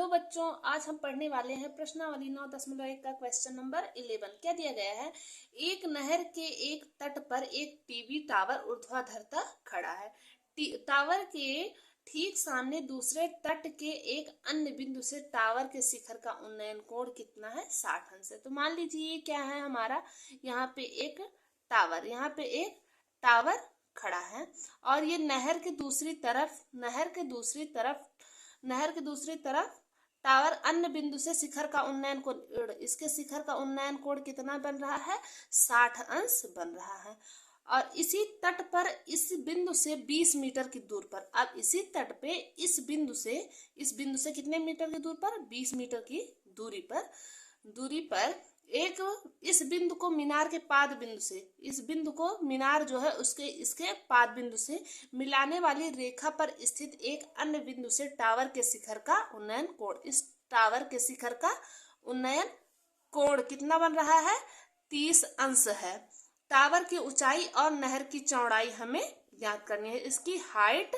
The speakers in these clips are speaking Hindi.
हेलो बच्चों, आज हम पढ़ने वाले हैं प्रश्नावली 9.1 का क्वेश्चन नंबर 11। क्या दिया गया है? एक नहर के एक तट पर एक टीवी टावर ऊर्ध्वाधरता खड़ा है। टावर के ठीक सामने दूसरे तट के एक अन्य बिंदु से टावर के शिखर का उन्नयन कोण कितना है? 60 अंश है। तो मान लीजिए ये क्या है हमारा, यहाँ पे एक टावर खड़ा है और ये नहर के दूसरी तरफ टावर अन्य बिंदु से शिखर का उन्नयन कोण, इसके शिखर का उन्नयन कोण कितना बन रहा है? 60 अंश बन रहा है। और इसी तट पर इस बिंदु से 20 मीटर की दूर पर, अब इसी तट पे इस बिंदु से कितने मीटर की दूर पर? 20 मीटर की दूरी पर एक इस बिंदु को मीनार के पाद बिंदु से, इस बिंदु को मीनार जो है उसके इसके पाद बिंदु से मिलाने वाली रेखा पर स्थित एक अन्य बिंदु से टावर के शिखर का उन्नयन कोण, इस टावर के शिखर का उन्नयन कोण कितना बन रहा है? 30 अंश है। टावर की ऊंचाई और नहर की चौड़ाई हमें ज्ञात करनी है। इसकी हाइट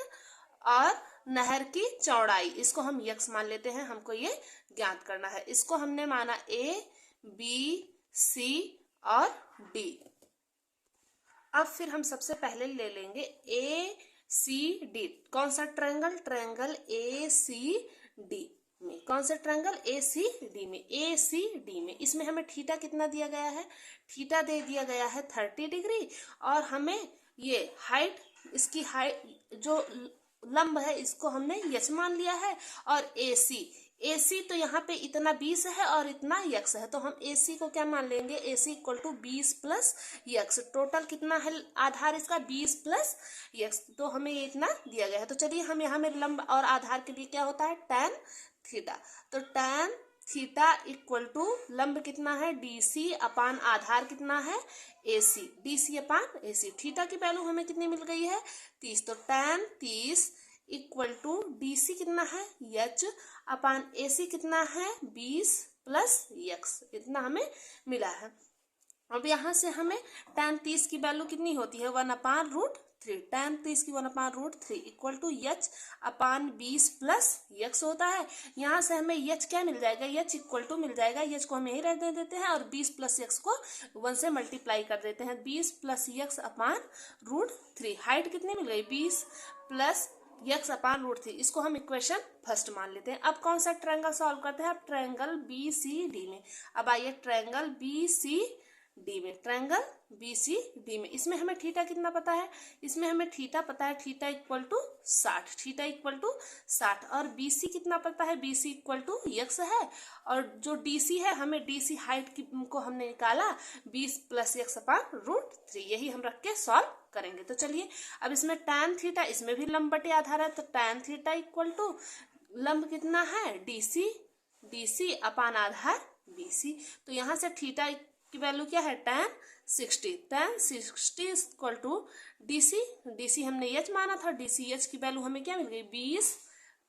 और नहर की चौड़ाई, इसको हम यक्स मान लेते हैं, हमको ये ज्ञात करना है। इसको हमने माना ए, बी, सी और डी। अब फिर हम सबसे पहले ले लेंगे ए सी डी। कौन सा triangle? Triangle A C D में। कौन सा ट्रायंगल? ए सी डी में। ए सी डी में इसमें हमें थीटा कितना दिया गया है? थीटा दे दिया गया है 30 डिग्री। और हमें ये हाइट, इसकी हाइट जो लंब है इसको हमने यच मान लिया है। और एसी तो यहाँ पे इतना 20 है और इतना यक्स है, तो हम एसी को क्या मान लेंगे? AC equal to 20 plus x. Total कितना है आधार इसका? 20 प्लस यक्स। तो हमें ये इतना दिया गया है। तो चलिए हम यहाँ में लंब और आधार के लिए क्या होता है? tan theta. तो tan थीटा इक्वल टू लंब कितना है? डीसी अपान आधार कितना है? एसी। डीसी अपान एसी। थीटा की वैल्यू हमें कितनी मिल गई है? 30। तो tan 30 इक्वल टू डीसी कितना है? यच अपान एसी कितना है? 20 प्लस यक्स। इतना हमें मिला है। अब यहाँ से हमें tan 30 की वैल्यू कितनी होती है? 1/√3। tan 30 की 1/√3 equal to h upon 20 plus x होता है। यहाँ से हमें यच क्या मिल जाएगा? यच इक्वल टू मिल जाएगा, यच को हम यही रहने देते हैं और 20 प्लस यक्स को 1 से मल्टीप्लाई कर देते हैं। 20 प्लस यक्स अपान √3। हाइट कितनी मिल गई? 20 प्लस यक्स अपान √3। इसको हम इक्वेशन फर्स्ट मान लेते हैं। अब कौन सा ट्रायंगल सॉल्व करते हैं? अब ट्रायंगल बी सी डी में। अब आइए ट्रायंगल बी सी डी में, ट्रायंगल बी सी डी में। इसमें हमें थीटा कितना पता है? इसमें हमें थीटा पता है, theta equal to 60। Theta equal to 60। और बीसी कितना पता है? बीसी इक्वल टू यक्स है। और जो डीसी है, हमें डीसी हाइट को हमने निकाला 20 प्लस यक्स अपान √3। यही हम रख के सॉल्व करेंगे। तो चलिए अब इसमें tan थीटा, इसमें भी लंब बटे आधार है, तो tan थीटा इक्वल टू लंब कितना है? डीसी अपान आधार बीसी। तो यहाँ से थीटा की वैल्यू क्या है? tan 60। tan 60 equal to DC हमने यच माना था, डीसी यच की वैल्यू हमें क्या मिल गई? 20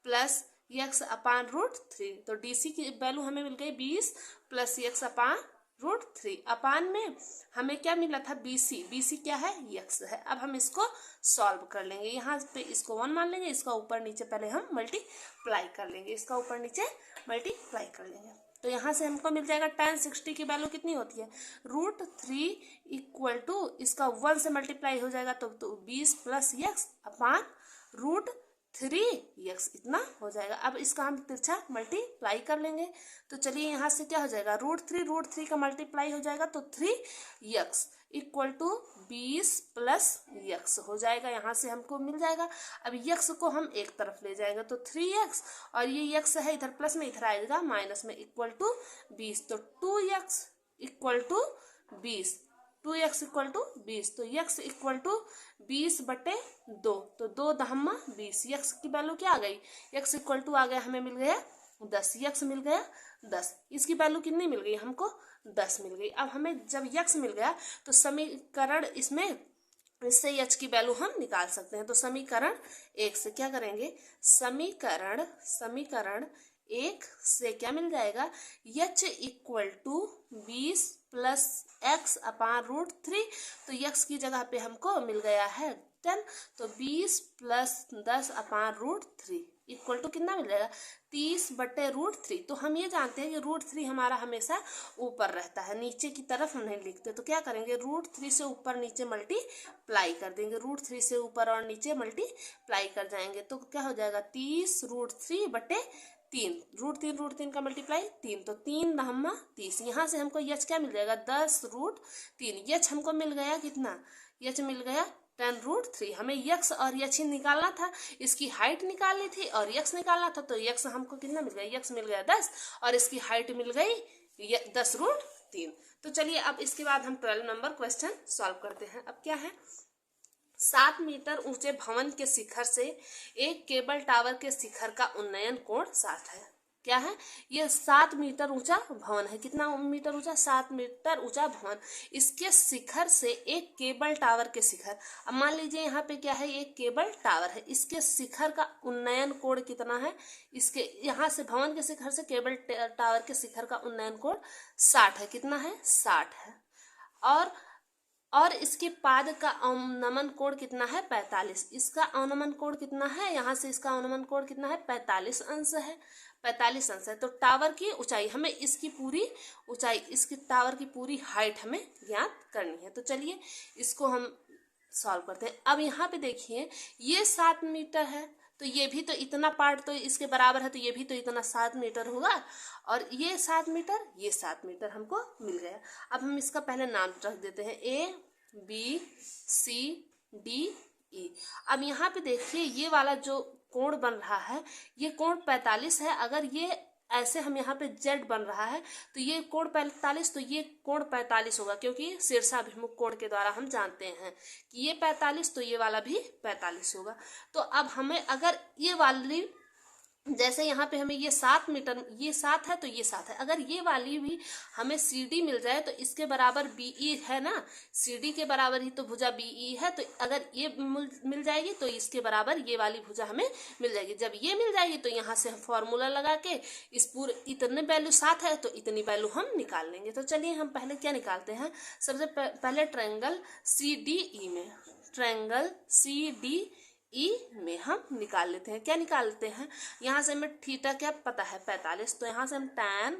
प्लस यक्स अपान √3। तो डीसी की वैल्यू हमें मिल गई 20 प्लस यक्स अपान √3। अपान में हमें क्या मिला था? बीसी क्या है? यक्स है। अब हम इसको सॉल्व कर लेंगे। यहाँ पे इसको 1 मान लेंगे, इसका ऊपर नीचे पहले हम मल्टीप्लाई कर लेंगे, इसका ऊपर नीचे मल्टीप्लाई कर लेंगे। तो यहाँ से हमको मिल जाएगा tan 60 की वैल्यू कितनी होती है? √3 इक्वल टू इसका 1 से मल्टीप्लाई हो जाएगा तो 20 प्लस यक्स अपान √3 यक्स, इतना हो जाएगा। अब इसका हम तिरछा मल्टीप्लाई कर लेंगे। तो चलिए यहाँ से क्या हो जाएगा? √3 का मल्टीप्लाई हो जाएगा तो 3 x equal to 20 plus x हो जाएगा। यहाँ से हमको मिल जाएगा। अब यक्स को हम एक तरफ ले जाएंगे तो 3 यक्स, और ये यक्स है इधर प्लस में, इधर आएगा माइनस में, इक्वल टू 20। तो 2 x equal to 20। 2 x equal to 20। तो यक्स इक्वल टू 20 बटे 2। तो 2 दहम्मा 20। यक्स की वैल्यू क्या आ गई? यक्स इक्वल टू आ गया, हमें मिल गया 10। यक्स मिल गया 10। इसकी वैल्यू कितनी मिल गई? हमको 10 मिल गई। अब हमें जब यक्स मिल गया तो समीकरण इससे यच की वैल्यू हम निकाल सकते हैं। तो समीकरण 1 से क्या करेंगे? समीकरण 1 से क्या मिल जाएगा? यच इक्वल टू 20 प्लस एक्स अपान √3। तो यक्स की जगह पे हमको मिल गया है 10। तो 20 प्लस 10 अपान √3 इक्वल टू कितना मिल जाएगा 30/√3। तो हम ये जानते हैं कि √3 हमारा हमेशा ऊपर रहता है, नीचे की तरफ हम नहीं लिखते। तो क्या करेंगे, √3 से ऊपर नीचे मल्टीप्लाई कर देंगे, √3 से ऊपर और नीचे मल्टीप्लाई कर जाएंगे। तो क्या हो जाएगा 30√3/3, √3 का मल्टीप्लाई 3, तो 3 9 30। यहाँ से हमको यच क्या मिल जाएगा 10√3। यच हमको मिल गया कितना, यच मिल गया 10√3। हमें यक्स और यच ही निकालना था, इसकी हाइट निकालनी थी और यक्स निकालना था। तो यक्स हमको कितना मिल गया, यक्स मिल गया 10 और इसकी हाइट मिल गई 10√3। तो चलिए अब इसके बाद हम 12 नंबर क्वेश्चन सॉल्व करते हैं। अब क्या है, 7 मीटर ऊंचे भवन के शिखर से एक केबल टावर के शिखर का उन्नयन कोण 60 है। क्या है, ये 7 मीटर ऊंचा भवन है। कितना मीटर ऊंचा, 7 मीटर ऊंचा भवन। इसके शिखर से एक केबल टावर के शिखर, अब मान लीजिए यहाँ पे क्या है, एक केबल टावर है, इसके शिखर का उन्नयन कोण कितना है, इसके यहाँ से भवन के शिखर से केबल टावर के शिखर का उन्नयन कोण 60 है। कितना है, 60 है। और इसके पाद का अवनमन कोण कितना है, 45। इसका अवनमन कोण कितना है, यहाँ से इसका अवनमन कोण कितना है, 45 अंश है, 45 अंश है। तो टावर की ऊंचाई, हमें इसकी पूरी ऊंचाई, इसकी टावर की पूरी हाइट हमें ज्ञात करनी है। तो चलिए इसको हम सॉल्व करते हैं। अब यहाँ पे देखिए ये 7 मीटर है, तो ये भी तो इतना पार्ट तो इसके बराबर है, तो ये भी तो इतना 7 मीटर होगा, और ये 7 मीटर, ये 7 मीटर हमको मिल गया। अब हम इसका पहले नाम रख देते हैं ABCDE। अब यहाँ पे देखिए ये वाला जो कोण बन रहा है, ये कोण 45 है। अगर ये ऐसे हम यहाँ पे जेड बन रहा है तो ये कोण 45, तो ये कोण 45 होगा, क्योंकि शीर्षाभिमुख कोण के द्वारा हम जानते हैं कि ये 45, तो ये वाला भी 45 होगा। तो अब हमें अगर ये वाली, जैसे यहाँ पे हमें ये 7 मीटर, ये 7 है तो ये 7 है, अगर ये वाली भी हमें CD मिल जाए तो इसके बराबर BE है ना, CD के बराबर ही तो भुजा BE है। तो अगर ये मिल जाएगी तो इसके बराबर ये वाली भुजा हमें मिल जाएगी। जब ये मिल जाएगी तो यहाँ से हम फॉर्मूला लगा के इस पूरे, इतने वैल्यू 7 है तो इतनी वैल्यू हम निकाल लेंगे। तो चलिए हम पहले क्या निकालते हैं, सबसे पहले ट्रायंगल CDE में, ट्रायंगल CDE में हम निकाल लेते हैं। क्या निकालते हैं, यहाँ से हमें थीटा क्या पता है 45, तो यहाँ से हम tan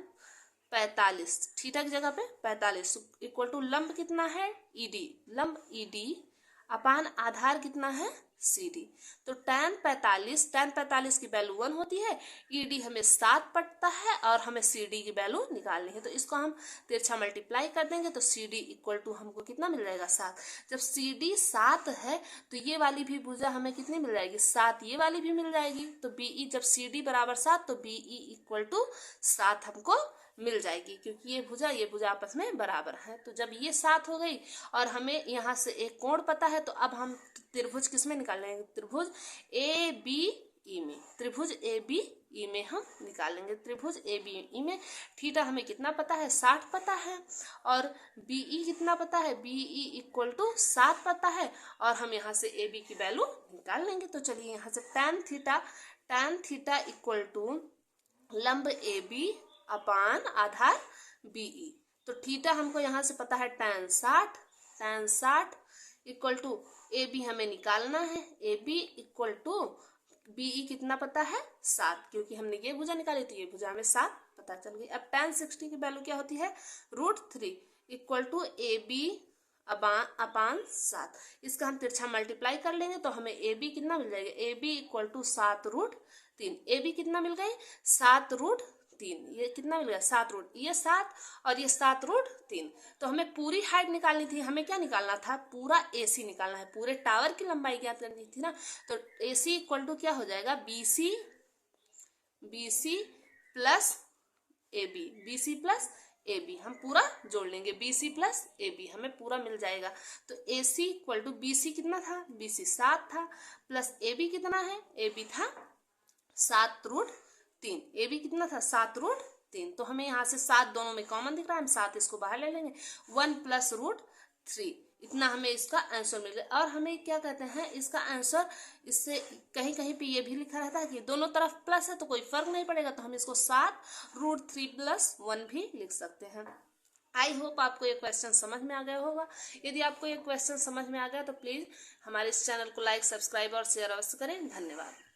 45, थीटा की जगह पे 45 इक्वल टू लंब कितना है ED, लंब ED अपान आधार कितना है CD। तो tan 45 की वैल्यू 1 होती है, ED हमें 7 पड़ता है और हमें CD की वैल्यू निकालनी है। तो इसको हम तिरछा मल्टीप्लाई कर देंगे तो CD इक्वल टू हमको कितना मिल जाएगा 7। जब CD 7 है तो ये वाली भी भुजा हमें कितनी मिल जाएगी 7, ये वाली भी मिल जाएगी। तो BE, जब CD बराबर 7 तो BE इक्वल टू 7 हमको मिल जाएगी, क्योंकि ये भुजा आपस में बराबर है। तो जब ये 7 हो गई और हमें यहाँ से एक कोण पता है, तो अब हम त्रिभुज किसमें निकाल लेंगे, त्रिभुज ABE में, त्रिभुज ABE में हम निकालेंगे। त्रिभुज ABE में थीटा हमें कितना पता है 60 पता है, और BE कितना पता है, BE इक्वल टू 7 पता है, और हम यहाँ से AB की वैल्यू निकाल लेंगे। तो चलिए यहाँ से tan थीटा इक्वल टू लंब AB अपान आधार BE। तो थीटा हमको यहाँ से पता है tan 60 इक्वल टू AB हमें निकालना है, AB इक्वल टू BE कितना पता है 7, क्योंकि हमने ये भुजा निकाली तो ये भुजा हमें 7 पता चल गई। अब tan 60 की वैल्यू क्या होती है √3 इक्वल टू AB अपान 7। इसका हम तिरछा मल्टीप्लाई कर लेंगे तो हमें AB कितना मिल जाएगा, AB इक्वल टू 7√3। AB कितना मिल गए 7√3, ये कितना मिल गया 7 ये 7 और ये 7√3। तो हमें पूरी हाइट निकालनी थी, हमें क्या निकालना था, पूरा AC निकालना है, पूरे टावर की लंबाई ज्ञात करनी थी ना। तो AC इक्वल टू क्या हो जाएगा BC प्लस AB हम पूरा जोड़ लेंगे, BC प्लस AB हमें पूरा मिल जाएगा। तो AC इक्वल टू BC कितना था, BC 7 था, प्लस AB कितना है, AB था 7√3, AB कितना था 7√3। तो हमें यहाँ से 7 दोनों में कॉमन दिख रहा है, हम 7 इसको बाहर ले लेंगे, 1 प्लस √3, इतना हमें इसका आंसर मिल गया। और हमें क्या कहते हैं इसका आंसर, इससे कहीं कहीं पे ये भी लिखा रहता है कि दोनों तरफ प्लस है तो कोई फर्क नहीं पड़ेगा, तो हम इसको 7√3 + 1 भी लिख सकते हैं। आई होप आपको ये क्वेश्चन समझ में आ गया होगा। यदि आपको ये क्वेश्चन समझ में आ गया तो प्लीज़ हमारे इस चैनल को लाइक, सब्सक्राइब और शेयर अवश्य करें। धन्यवाद।